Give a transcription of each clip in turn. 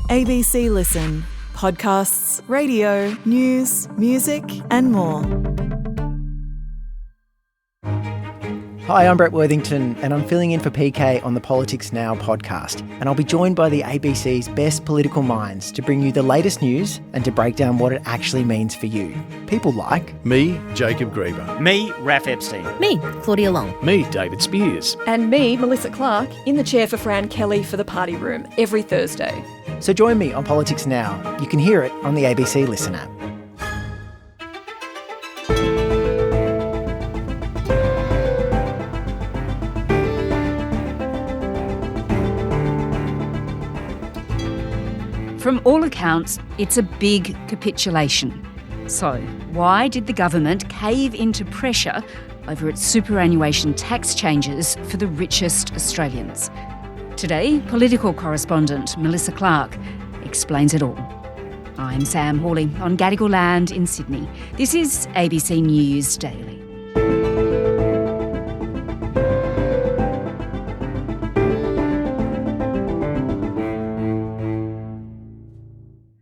ABC Listen. Podcasts, radio, news, music and more. Hi, I'm Brett Worthington and I'm filling in for PK on the Politics Now podcast. And I'll be joined by the ABC's best political minds to bring you the latest news and to break down what it actually means for you. People like... Me, Jacob Grieber. Me, Raph Epstein. Me, Claudia Long. Me, David Spears. And me, Melissa Clarke, in the chair for Fran Kelly for The Party Room every Thursday. So join me on Politics Now. You can hear it on the ABC Listen app. From all accounts, it's a big capitulation. So, why did the government cave into pressure over its superannuation tax changes for the richest Australians? Today, political correspondent Melissa Clarke explains it all. I'm Sam Hawley on Gadigal land in Sydney. This is ABC News Daily.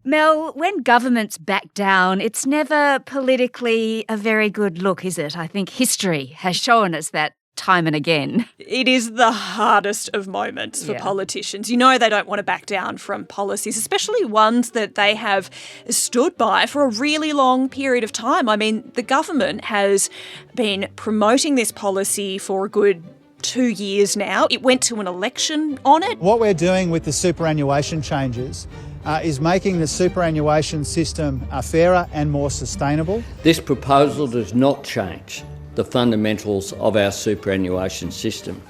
Mel, when governments back down, it's never politically a very good look, is it? I think history has shown us that time and again. It is the hardest of moments for politicians. You know they don't want to back down from policies, especially ones that they have stood by for a really long period of time. I mean, the government has been promoting this policy for a good 2 years now. It went to an election on it. What we're doing with the superannuation changes is making the superannuation system fairer and more sustainable. This proposal does not change the fundamentals of our superannuation system.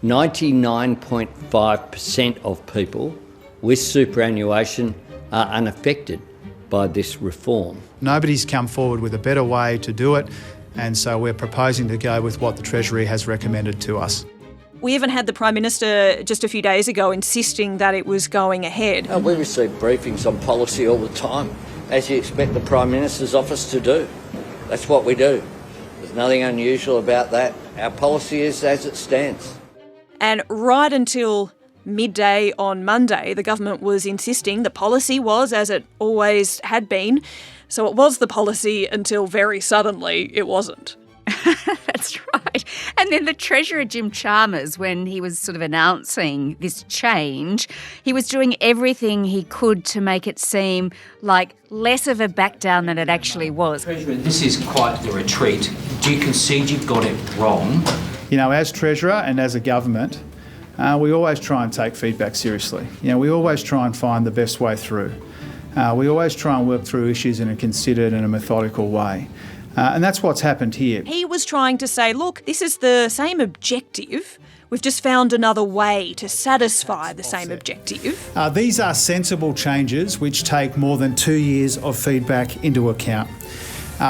99.5% of people with superannuation are unaffected by this reform. Nobody's come forward with a better way to do it, and so we're proposing to go with what the Treasury has recommended to us. We even had the Prime Minister just a few days ago insisting that it was going ahead. We receive briefings on policy all the time, as you expect the Prime Minister's office to do. That's what we do. There's nothing unusual about that. Our policy is as it stands. And right until midday on Monday, the government was insisting the policy was as it always had been. So it was the policy until very suddenly it wasn't. That's right. And then the Treasurer Jim Chalmers, when he was sort of announcing this change, he was doing everything he could to make it seem like less of a backdown than it actually was. Treasurer, this is quite the retreat. Do you concede you've got it wrong? You know, as Treasurer and as a government, we always try and take feedback seriously. You know, we always try and find the best way through. We always try and work through issues in a considered and a methodical way. And that's what's happened here. He was trying to say, look, this is the same objective. We've just found another way to satisfy the same objective. These are sensible changes which take more than 2 years of feedback into account.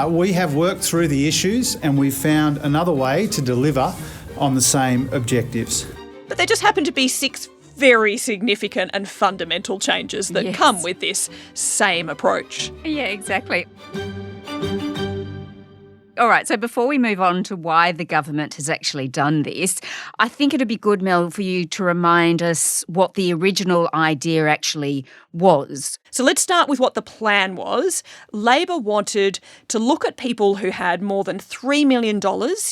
We have worked through the issues and we've found another way to deliver on the same objectives. But there just happen to be 6 very significant and fundamental changes that come with this same approach. Yeah, exactly. All right, so before we move on to why the government has actually done this, I think it'd be good, Mel, for you to remind us what the original idea actually was. So let's start with what the plan was. Labor wanted to look at people who had more than $3 million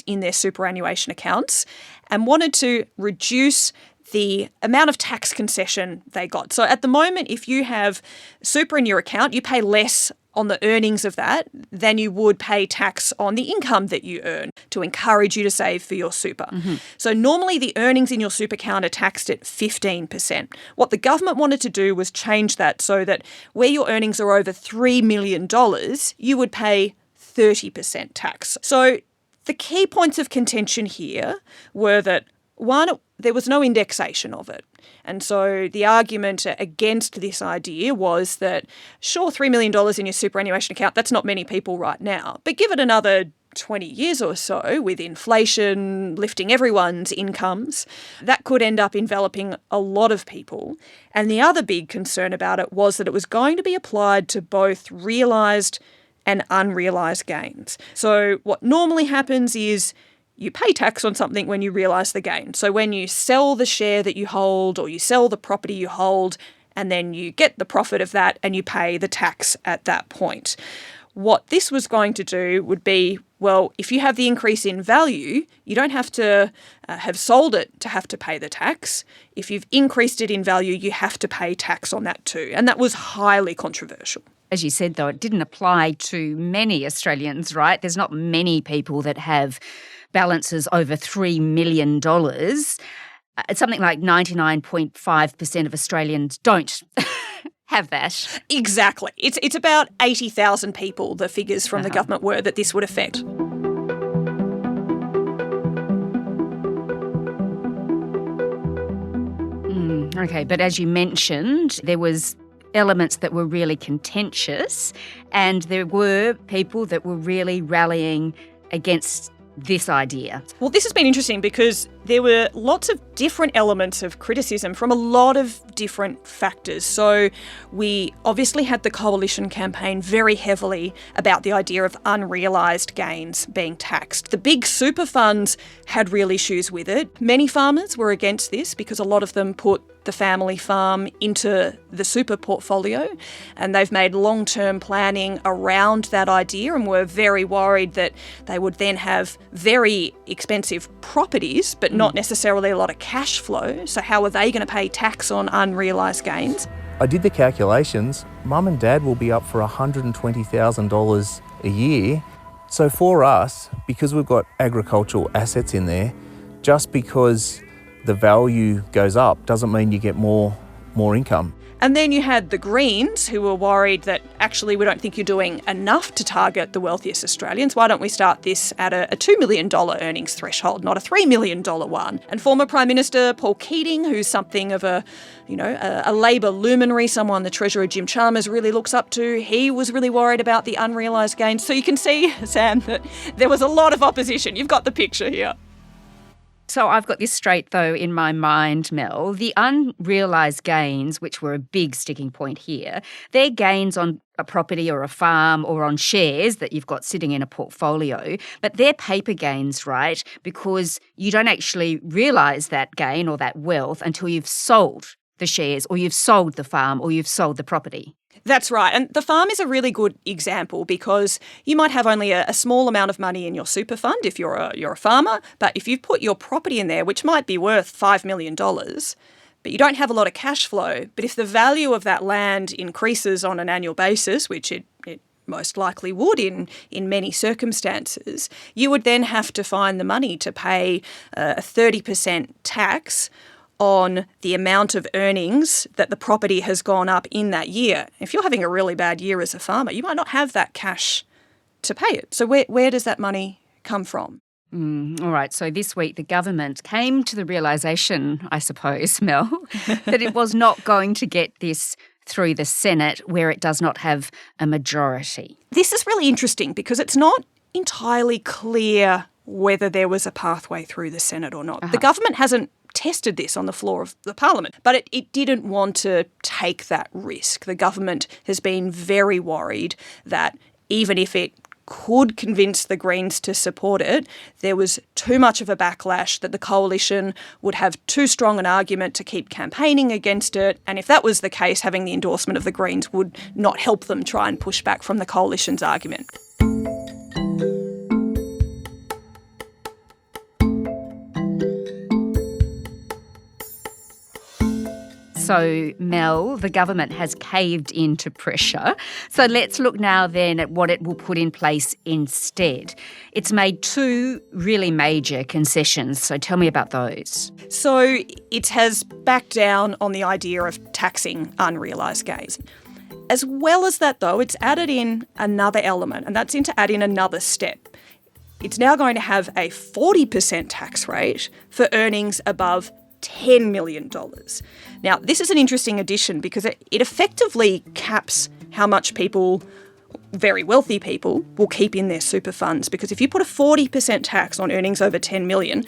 in their superannuation accounts and wanted to reduce the amount of tax concession they got. So at the moment, if you have super in your account, you pay less on the earnings of that than you would pay tax on the income that you earn to encourage you to save for your super. So normally the earnings in your super account are taxed at 15%. What the government wanted to do was change that so that where your earnings are over $3 million, you would pay 30% tax. So the key points of contention here were that, one, there was no indexation of it. And so the argument against this idea was that, sure, $3 million in your superannuation account, that's not many people right now, but give it another 20 years or so with inflation lifting everyone's incomes, that could end up enveloping a lot of people. And the other big concern about it was that it was going to be applied to both realised and unrealised gains. So what normally happens is you pay tax on something when you realise the gain. So when you sell the share that you hold or you sell the property you hold and then you get the profit of that and you pay the tax at that point. What this was going to do would be, well, if you have the increase in value, you don't have to have sold it to have to pay the tax. If you've increased it in value, you have to pay tax on that too. And that was highly controversial. As you said, though, it didn't apply to many Australians, right? There's not many people that have balances over $3 million. It's something like 99.5% of Australians don't have that. Exactly. It's about 80,000 people, the figures from the government were, that this would affect. Okay, but as you mentioned, there was elements that were really contentious, and there were people that were really rallying against this idea. Well, this has been interesting because there were lots of different elements of criticism from a lot of different factors. So we obviously had the Coalition campaign very heavily about the idea of unrealised gains being taxed. The big super funds had real issues with it. Many farmers were against this because a lot of them put the family farm into the super portfolio, and they've made long-term planning around that idea and were very worried that they would then have very expensive properties but not necessarily a lot of cash flow. So how are they going to pay tax on unrealised gains? I did the calculations. Mum and Dad will be up for $120,000 a year. So for us, because we've got agricultural assets in there, just because the value goes up doesn't mean you get more income. And then you had the Greens, who were worried that actually we don't think you're doing enough to target the wealthiest Australians. Why don't we start this at a $2 million earnings threshold, not a $3 million one? And former Prime Minister Paul Keating, who's something of a Labor luminary, someone the Treasurer Jim Chalmers really looks up to, he was really worried about the unrealised gains. So you can see, Sam, that there was a lot of opposition. You've got the picture here. So I've got this straight, though, in my mind, Mel. The unrealised gains, which were a big sticking point here, they're gains on a property or a farm or on shares that you've got sitting in a portfolio, but they're paper gains, right? Because you don't actually realise that gain or that wealth until you've sold the shares or you've sold the farm or you've sold the property. That's right. And the farm is a really good example because you might have only a small amount of money in your super fund if you're a farmer, but if you've put your property in there, which might be worth $5 million, but you don't have a lot of cash flow, but if the value of that land increases on an annual basis, which it most likely would in many circumstances, you would then have to find the money to pay a 30% tax on the amount of earnings that the property has gone up in that year. If you're having a really bad year as a farmer, you might not have that cash to pay it. So where does that money come from? All right, so this week the government came to the realisation, I suppose, Mel, that it was not going to get this through the Senate where it does not have a majority. This is really interesting because it's not entirely clear whether there was a pathway through the Senate or not. The government hasn't tested this on the floor of the Parliament, but it didn't want to take that risk. The government has been very worried that even if it could convince the Greens to support it, there was too much of a backlash that the Coalition would have too strong an argument to keep campaigning against it. And if that was the case, having the endorsement of the Greens would not help them try and push back from the Coalition's argument. So, Mel, the government has caved into pressure. So let's look now then at what it will put in place instead. It's made two really major concessions. So tell me about those. So it has backed down on the idea of taxing unrealised gains. As well as that, though, it's added in another element, and that's to add in another step. It's now going to have a 40% tax rate for earnings above $10 million. Now, this is an interesting addition because it effectively caps how much people, very wealthy people, will keep in their super funds. Because if you put a 40% tax on earnings over $10 million,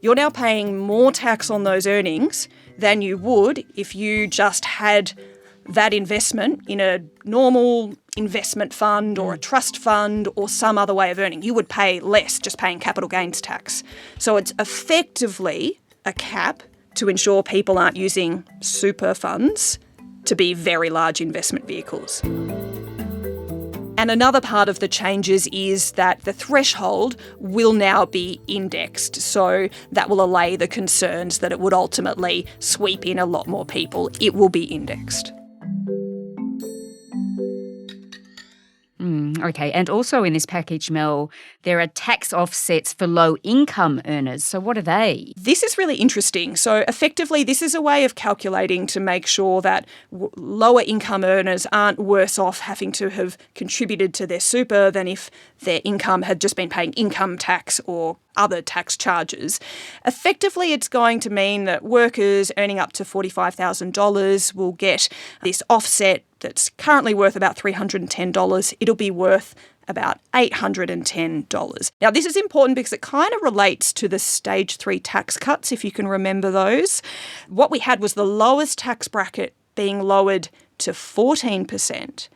you're now paying more tax on those earnings than you would if you just had that investment in a normal investment fund or a trust fund or some other way of earning. You would pay less just paying capital gains tax. So it's effectively a cap to ensure people aren't using super funds to be very large investment vehicles. And another part of the changes is that the threshold will now be indexed. So that will allay the concerns that it would ultimately sweep in a lot more people. It will be indexed. Okay, and also in this package, Mel, there are tax offsets for low-income earners. So what are they? This is really interesting. So effectively, this is a way of calculating to make sure that lower-income earners aren't worse off having to have contributed to their super than if their income had just been paying income tax or other tax charges. Effectively, it's going to mean that workers earning up to $45,000 will get this offset that's currently worth about $310. It'll be worth about $810. Now, this is important because it kind of relates to the stage 3 tax cuts, if you can remember those. What we had was the lowest tax bracket being lowered to 14%.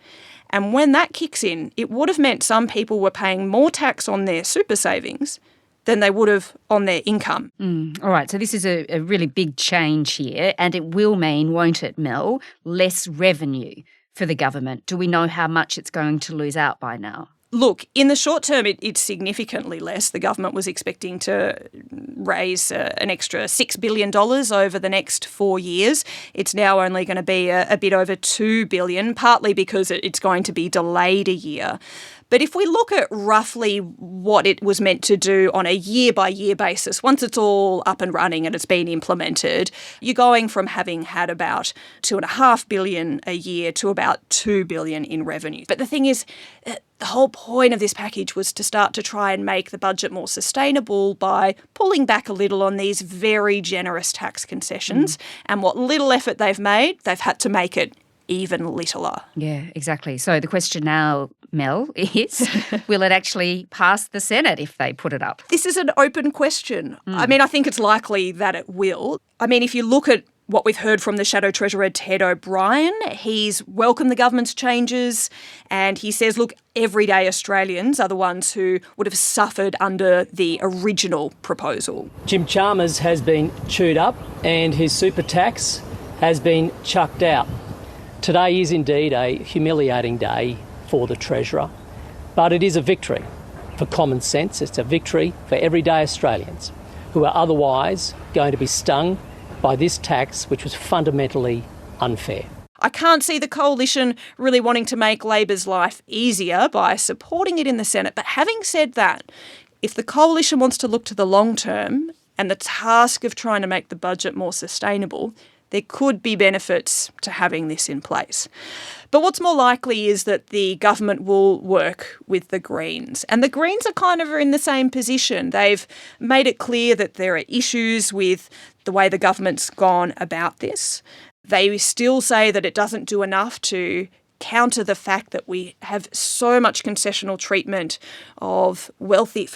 And when that kicks in, it would have meant some people were paying more tax on their super savings than they would have on their income. All right, so this is a really big change here, and it will mean, won't it, Mel, less revenue for the government. Do we know how much it's going to lose out by now? Look, in the short term, it's significantly less. The government was expecting to raise an extra $6 billion over the next 4 years. It's now only going to be a bit over $2 billion, partly because it's going to be delayed a year. But if we look at roughly what it was meant to do on a year-by-year basis, once it's all up and running and it's been implemented, you're going from having had about $2.5 billion a year to about $2 billion in revenue. But the thing is, the whole point of this package was to start to try and make the budget more sustainable by pulling back a little on these very generous tax concessions. And what little effort they've made, they've had to make it even littler. Yeah, exactly. So the question now, Mel, is will it actually pass the Senate if they put it up? This is an open question. I mean, I think it's likely that it will. I mean, if you look at what we've heard from the Shadow Treasurer Ted O'Brien, he's welcomed the government's changes and he says, look, everyday Australians are the ones who would have suffered under the original proposal. Jim Chalmers has been chewed up and his super tax has been chucked out. Today is indeed a humiliating day for the Treasurer, but it is a victory for common sense. It's a victory for everyday Australians who are otherwise going to be stung by this tax, which was fundamentally unfair. I can't see the coalition really wanting to make Labor's life easier by supporting it in the Senate. But having said that, if the coalition wants to look to the long term and the task of trying to make the budget more sustainable, there could be benefits to having this in place. But what's more likely is that the government will work with the Greens. And the Greens are kind of in the same position. They've made it clear that there are issues with the way the government's gone about this. They still say that it doesn't do enough to counter the fact that we have so much concessional treatment of wealthy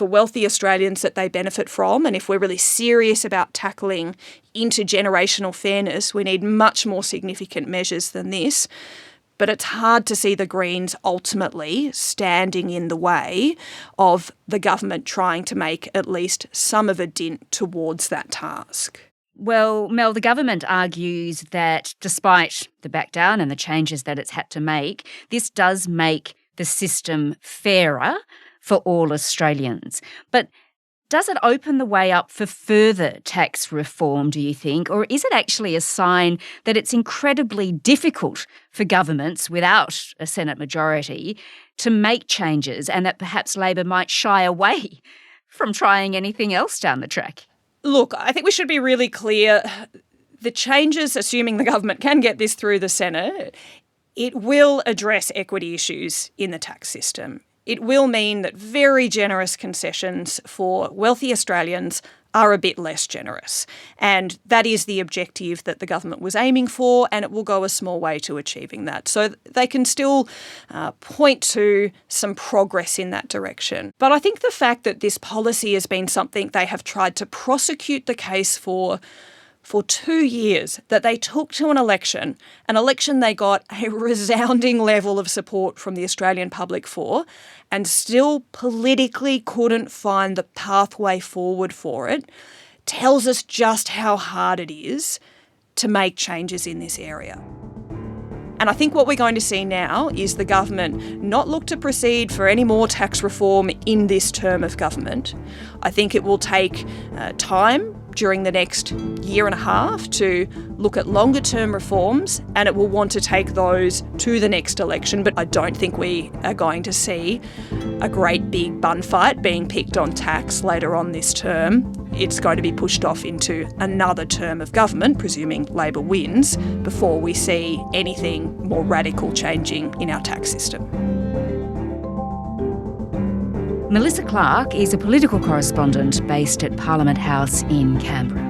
Australians that they benefit from. And if we're really serious about tackling intergenerational fairness, we need much more significant measures than this. But it's hard to see the Greens ultimately standing in the way of the government trying to make at least some of a dint towards that task. Well, Mel, the government argues that despite the backdown and the changes that it's had to make, this does make the system fairer for all Australians. But does it open the way up for further tax reform, do you think? Or is it actually a sign that it's incredibly difficult for governments without a Senate majority to make changes and that perhaps Labor might shy away from trying anything else down the track? Look, I think we should be really clear. The changes, assuming the government can get this through the Senate, it will address equity issues in the tax system. It will mean that very generous concessions for wealthy Australians are a bit less generous. And that is the objective that the government was aiming for, and it will go a small way to achieving that. So they can still point to some progress in that direction. But I think the fact that this policy has been something they have tried to prosecute the case for 2 years, that they took to an election they got a resounding level of support from the Australian public for, and still politically couldn't find the pathway forward for it, tells us just how hard it is to make changes in this area. And I think what we're going to see now is the government not look to proceed for any more tax reform in this term of government. I think it will take time during the next year and a half to look at longer term reforms, and it will want to take those to the next election. But I don't think we are going to see a great big bun fight being picked on tax later on this term. It's going to be pushed off into another term of government, presuming Labor wins, before we see anything more radical changing in our tax system. Melissa Clarke is a political correspondent based at Parliament House in Canberra.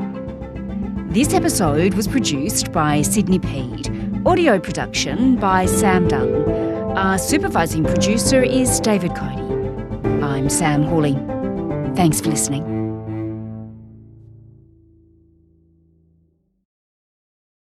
This episode was produced by Sydney Peed. Audio production by Sam Dunn. Our supervising producer is David Cody. I'm Sam Hawley. Thanks for listening.